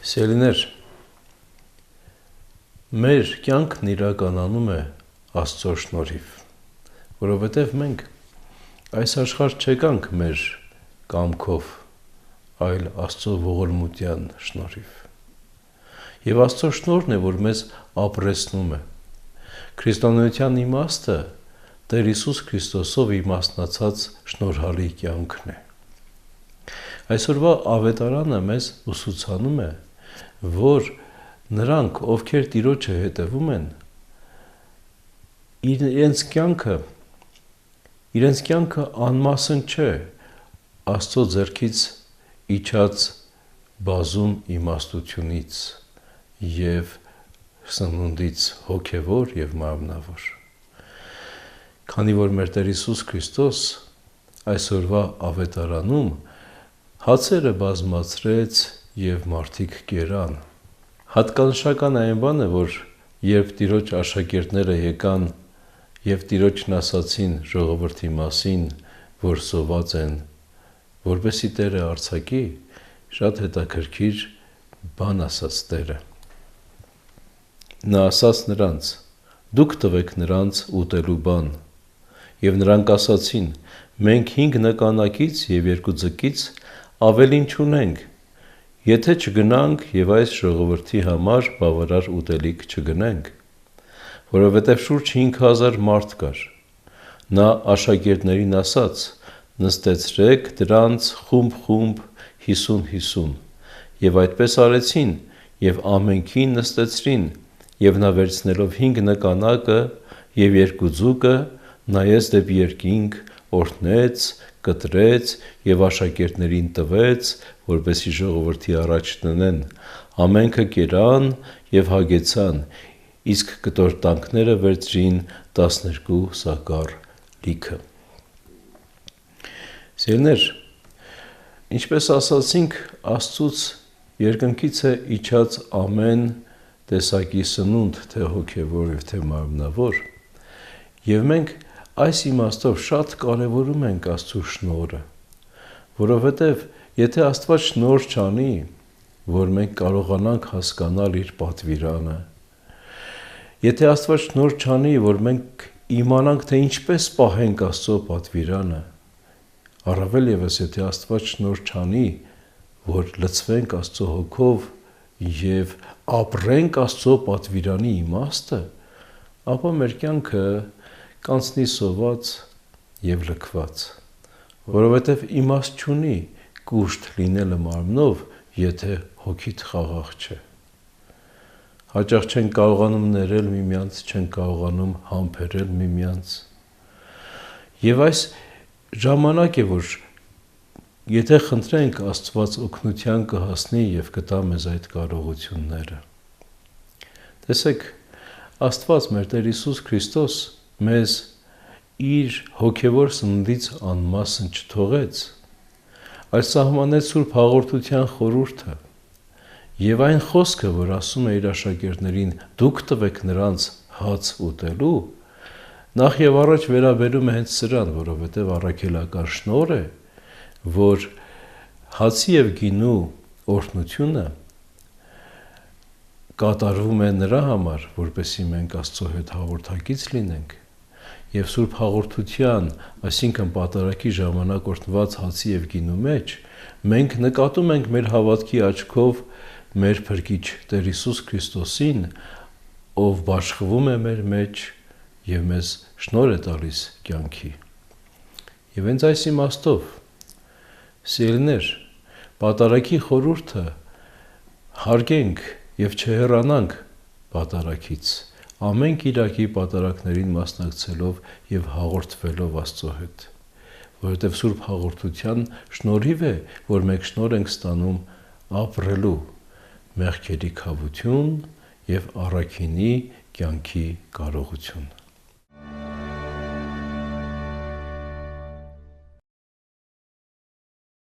Սիրելիներ, մեր կյանքն իրականանում է Աստծո շնորհիվ, որովհետև մենք այս աշխարհ չեկանք մեր կամքով, այլ Աստծո ողորմության շնորհիվ։ Եվ Աստծո շնորհն է, որ մեզ ապրեցնում է։ Քրիստոնեության իմաստը Տեր Հիսուս Քրիստոսով իմաստնացած շնորհալի կյանքն է։ Այսօրվա ավետարանը մեզ ուսուցանում է, որ նրանք, ովքեր Տիրոջը հետևում են, իրենց կյանքը անմասն չէ Աստծո ձեռքից իջած բազում իմաստությունից և սնունդից հոգևոր և մարմնավոր։ Քանի որ մեր Տեր Հիսուս Քրիստոս այսօրվա ավետարանում հացերը բազմացրեց և մարդիկ կերան։ Հատկանշական այն բանը, որ երբ Տիրոջ աշակերտները եկան և Տիրոջն ասացին ժողովրդի մասին, որ սոված են, որպեսզի Տերը արձակի, շատ հետաքրքիր բան ասաց Տերը։ Նա ասաց նրանց. «Դուք տվեք նրանց ուտելու բան»։ Եվ նրանք ասացին. «Մենք 5 նկանակից և 2 ձկից ավելին չունենք, եթե չգնանք և այս ժողովրդի համար բավարար ուտելիք չգնենք»։ Որովհետև շուրջ 5000 մարդ կար։ Նա աշակերտներին ասաց. «Նստեցրեք դրանց խումբ-խումբ 50-50»։ Եվ այդպես արեցին և ամենքին նստեցրին, և նա վերցնելով 5 նկանակը և 2 ձուկը, նայեց դեպի երկինք, օրհնեց, կտրեց և աշակերտներին տվեց, որպեսզի ժողովրդի առաջ դնեն, ամենքը կերան և հագեցան, իսկ կտորտանքները վերցրին 12 սակար լիքը։ Սիրելիներ, ինչպես ասացինք, Աստծուց երկնքից է իջած ամեն տեսակի սնունդ, թե հոգևոր և թե մարմնավոր, և մենք այս իմաստով շատ կարևորում ենք Աստծո շնորհը, որովհետև եթե Աստված շնորհ չանի, որ մենք կարողանանք հասկանալ իր պատվիրանը, եթե Աստված շնորհ չանի, որ մենք իմանանք, թե ինչպես պահենք Աստծո պատվիրանը, առավել ևս եթե Աստված շնորհ չանի, որ լցվենք Աստծո հոգով և ապրենք Աստծո պատվիրանի իմաստը, ապա մեր կյանքը կանցնի սոված և լքված, որովհետև իմաստ չունի կուշտ լինելը մարմնով, եթե հոգիդ խաղաղ չէ։ Հաճախ չենք կարողանում ներել միմյանց, չենք կարողանում համբերել միմյանց։ Եվ այս ժամանակ է, որ եթե խնդրենք, Աստված օգնության կհասնի և կտա մեզ այդ կարողությունները։ Տեսեք, Աստված, մեր Տեր Հիսուս Քրիստոս, մեզ իր հոգևոր սննդից անմասն չթողեց, այլ սահմանեց Սուրբ Հաղորդության խորհուրդը և այն խոսքը, որ ասում է իր աշակերտներին. «Դուք տվեք նրանց հաց ուտելու», նախ և առաջ վերաբերում է հենց սրան, որովհետև առաքելական շնորհ է, որ հացի և գինու օրհնությունը կատարվում է նրա համար, որպեսզի մենք Աստծո հետ հաղորդակից լինենք, և Սուրբ Հաղորդության, այսինքն պատարագի ժամանակ օրհնված հացի և գինու մեջ մենք նկատում ենք մեր հավատքի աչքով մեր Փրկիչ Տեր Հիսուս Քրիստոսին, ով բաշխվում է մեր մեջ և մեզ շնորհ է տալիս կյանքի։ Եվ հենց այս իմաստով, սիրելիներ, պատարագի խորհուրդը հարգենք և չհեռանանք պատարագից, ամեն կիրակի պատարագներին մասնակցելով և հաղորդվելով Աստծո հետ, որովհետև Սուրբ Հաղորդության շնորհիվ է, որ մենք շնորհ ենք ստանում ապրելու մեղքերի քավություն և առաքինի կյանքի կարողություն։